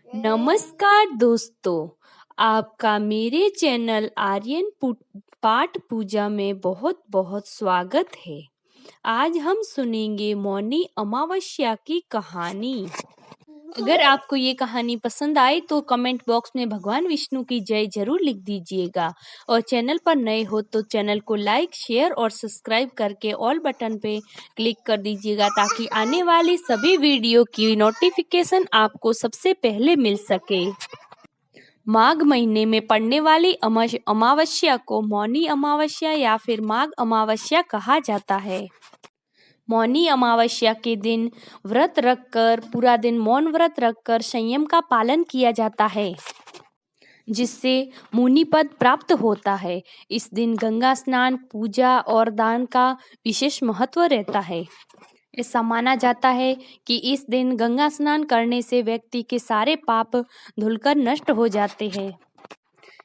नमस्कार दोस्तों, आपका मेरे चैनल पाठ पूजा में बहुत बहुत स्वागत है। आज हम सुनेंगे मौनी अमावस्या की कहानी। अगर आपको ये कहानी पसंद आए तो कमेंट बॉक्स में भगवान विष्णु की जय जरूर लिख दीजिएगा और चैनल पर नए हो तो चैनल को लाइक, शेयर और सब्सक्राइब करके ऑल बटन पे क्लिक कर दीजिएगा ताकि आने वाली सभी वीडियो की नोटिफिकेशन आपको सबसे पहले मिल सके। माघ महीने में पड़ने वाली अमावस्या को मौनी अमावस्या या फिर माघ अमावस्या कहा जाता है। मौनी अमावस्या के दिन व्रत रखकर पूरा दिन मौन व्रत रखकर संयम का पालन किया जाता है, जिससे मुनि पद प्राप्त होता है। इस दिन गंगा स्नान, पूजा और दान का विशेष महत्व रहता है। ऐसा माना जाता है कि इस दिन गंगा स्नान करने से व्यक्ति के सारे पाप धुलकर नष्ट हो जाते हैं।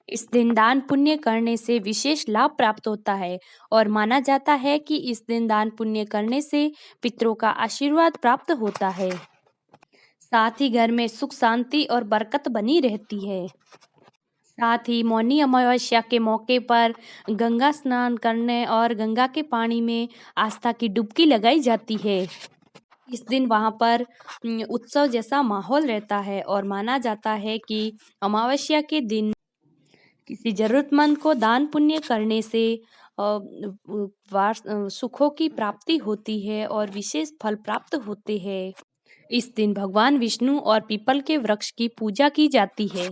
इस दिन दान पुण्य करने से विशेष लाभ प्राप्त होता है और माना जाता है कि इस दिन दान पुण्य करने से पितरों का आशीर्वाद प्राप्त होता है। साथ ही घर में सुख शांति और बरकत बनी रहती है। साथ ही मौनी अमावस्या के मौके पर गंगा स्नान करने और गंगा के पानी में आस्था की डुबकी लगाई जाती है। इस दिन वहां पर उत्सव जैसा माहौल रहता है और माना जाता है कि अमावस्या के दिन किसी जरूरतमंद को दान पुण्य करने से सुखों की प्राप्ति होती है और विशेष फल प्राप्त होते हैं। इस दिन भगवान विष्णु और पीपल के वृक्ष की पूजा की जाती है।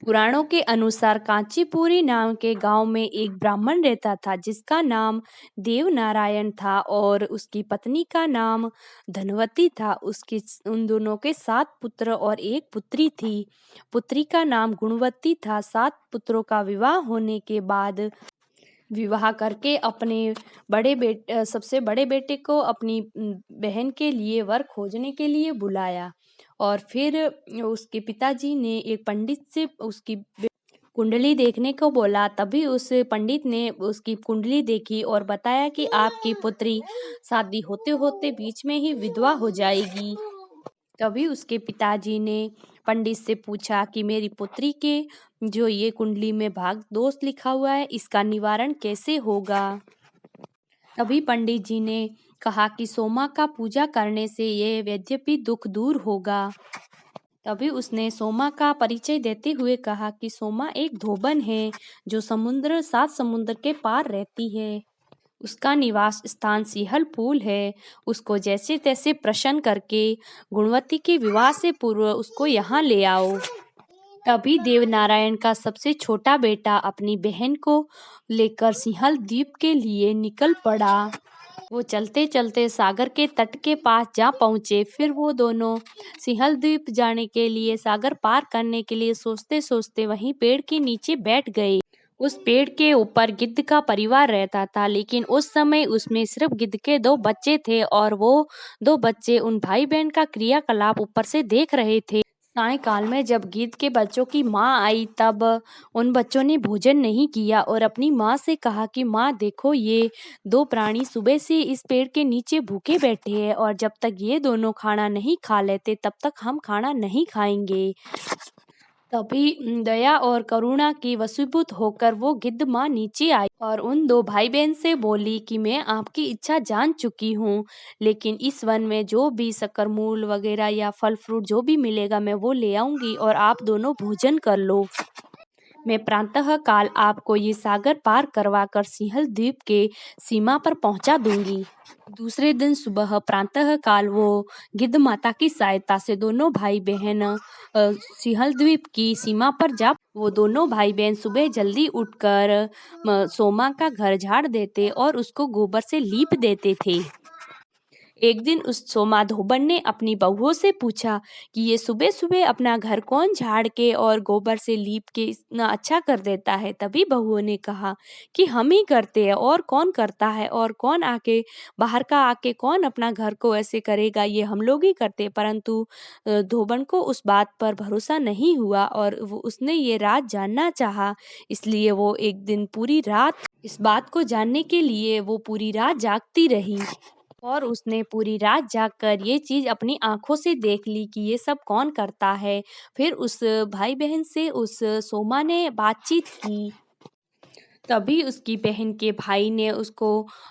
पुराणों के अनुसार कांचीपुरी नाम के गांव में एक ब्राह्मण रहता था जिसका नाम देवनारायण था और उसकी पत्नी का नाम धनवती था। उन दोनों के 7 पुत्र और एक पुत्री थी। पुत्री का नाम गुणवती था। 7 पुत्रों का विवाह होने के बाद विवाह करके अपने सबसे बड़े बेटे को अपनी बहन के लिए वर खोजने के लिए बुलाया और फिर उसके पिताजी ने एक पंडित से उसकी कुंडली देखने को बोला। तभी उस पंडित ने उसकी कुंडली देखी और बताया कि आपकी पुत्री शादी होते होते बीच में ही विधवा हो जाएगी। तभी उसके पिताजी ने पंडित से पूछा कि मेरी पुत्री के जो ये कुंडली में भाग दोष लिखा हुआ है, इसका निवारण कैसे होगा। तभी पंडित जी ने कहा कि सोमा का पूजा करने से ये यद्यपि दुख दूर होगा। तभी उसने सोमा का परिचय देते हुए कहा कि सोमा एक धोबन है जो 7 समुद्र के पार रहती है। उसका निवास स्थान सिहलपुर है। उसको जैसे तैसे प्रसन्न करके गुणवती के विवाह से पूर्व उसको यहाँ ले आओ। तभी देवनारायण का सबसे छोटा बेटा अपनी बहन को लेकर सिंहल द्वीप के लिए निकल पड़ा। वो चलते चलते सागर के तट के पास जा पहुंचे। फिर वो दोनों सिंहल द्वीप जाने के लिए सागर पार करने के लिए सोचते सोचते वहीं पेड़ के नीचे बैठ गए। उस पेड़ के ऊपर गिद्ध का परिवार रहता था, लेकिन उस समय उसमें सिर्फ गिद्ध के 2 बच्चे थे और वो 2 बच्चे उन भाई बहन का क्रियाकलाप ऊपर से देख रहे थे। सायंकाल में जब गिद्ध के बच्चों की माँ आई तब उन बच्चों ने भोजन नहीं किया और अपनी माँ से कहा कि माँ देखो, ये 2 प्राणी सुबह से इस पेड़ के नीचे भूखे बैठे हैं और जब तक ये दोनों खाना नहीं खा लेते तब तक हम खाना नहीं खाएंगे। तभी दया और करुणा की वशीभूत होकर वो गिद्ध माँ नीचे आई और उन 2 भाई बहन से बोली कि मैं आपकी इच्छा जान चुकी हूँ, लेकिन इस वन में जो भी शकरमूल वगैरह या फल फ्रूट जो भी मिलेगा मैं वो ले आऊंगी और आप दोनों भोजन कर लो। मैं प्रातः काल आपको ये सागर पार करवा कर सिंहल द्वीप के सीमा पर पहुंचा दूंगी। दूसरे दिन सुबह प्रातः काल वो गिद्ध माता की सहायता से दोनों भाई बहन सिंहल द्वीप की सीमा पर जा। वो दोनों भाई बहन सुबह जल्दी उठकर सोमा का घर झाड़ देते और उसको गोबर से लीप देते थे। एक दिन उस सोमा धोबन ने अपनी बहुओं से पूछा कि ये सुबह सुबह अपना घर कौन झाड़ के और गोबर से लीप के इतना अच्छा कर देता है। तभी बहुओं ने कहा कि हम ही करते हैं, और कौन करता है, और कौन आके बाहर का आके कौन अपना घर को ऐसे करेगा, ये हम लोग ही करते। परंतु धोबन को उस बात पर भरोसा नहीं हुआ और उसने ये राज जानना चाहा, इसलिए वो एक दिन पूरी रात इस बात को जानने के लिए वो पूरी रात जागती रही और उसने पूरी रात जागकर ये चीज़ अपनी आँखों से देख ली कि ये सब कौन करता है। फिर उस भाई-बहन से उस सोमा ने बातचीत की। तभी उसकी बहन के भाई ने उसको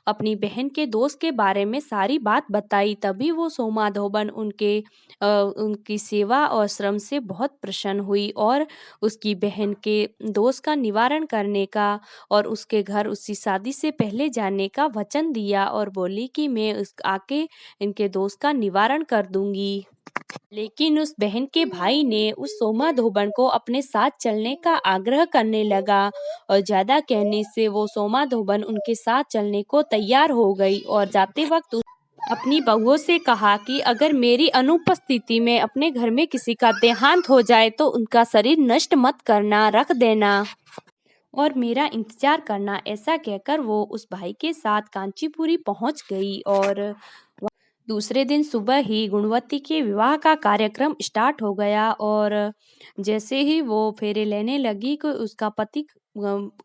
अपनी बहन के दोस्त के बारे में सारी बात बताई। तभी वो सोमा धोबन उनकी सेवा और श्रम से बहुत प्रसन्न हुई और उसकी बहन के दोस्त का निवारण करने का और उसके घर उसकी शादी से पहले जाने का वचन दिया और बोली कि मैं आके इनके दोस्त का निवारण कर दूंगी। लेकिन उस बहन के भाई ने उस सोमा धोबन को अपने साथ चलने का आग्रह करने लगा और ज्यादा कहने से वो सोमा धोबन उनके साथ चलने को तैयार हो गई और जाते वक्त अपनी बहुओं से कहा कि अगर मेरी अनुपस्थिति में अपने घर में किसी का देहांत हो जाए तो उनका शरीर नष्ट मत करना, रख देना और मेरा इंतजार करना। ऐसा कहकर वो उस भाई के साथ कांचीपुरी पहुंच गई और दूसरे दिन सुबह ही गुणवती के विवाह का कार्यक्रम स्टार्ट हो गया और जैसे ही वो फेरे लेने लगी कि उसका पति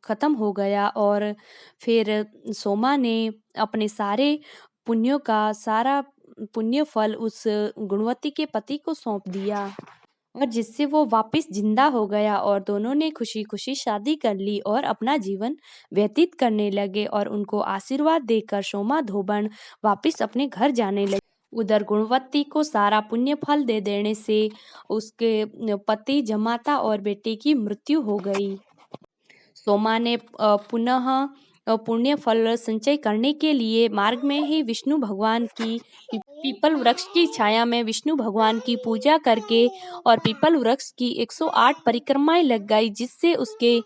खत्म हो गया और फिर सोमा ने अपने सारे पुण्यों का सारा पुण्य फल उस गुणवती के पति को सौंप दिया और जिससे वो वापस जिंदा हो गया और दोनों ने खुशी खुशी शादी कर ली और अपना जीवन व्यतीत करने लगे और उनको आशीर्वाद देकर सोमा धोबन वापस अपने घर जाने लगे। उधर गुणवती को सारा पुण्य फल दे देने से उसके पति जमाता और बेटे की मृत्यु हो गई। सोमा ने पुनः पुण्य फल संचय करने के लिए मार्ग में ही विष्णु भगवान की पीपल वृक्ष की छाया में विष्णु भगवान की पूजा करके और पीपल वृक्ष की 108 परिक्रमाएं लग गई जिससे उसके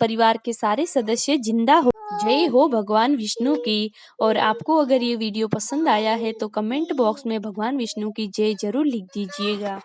परिवार के सारे सदस्य जिंदा हो। जय हो भगवान विष्णु की। और आपको अगर ये वीडियो पसंद आया है तो कमेंट बॉक्स में भगवान विष्णु की जय जरूर लिख दीजिएगा।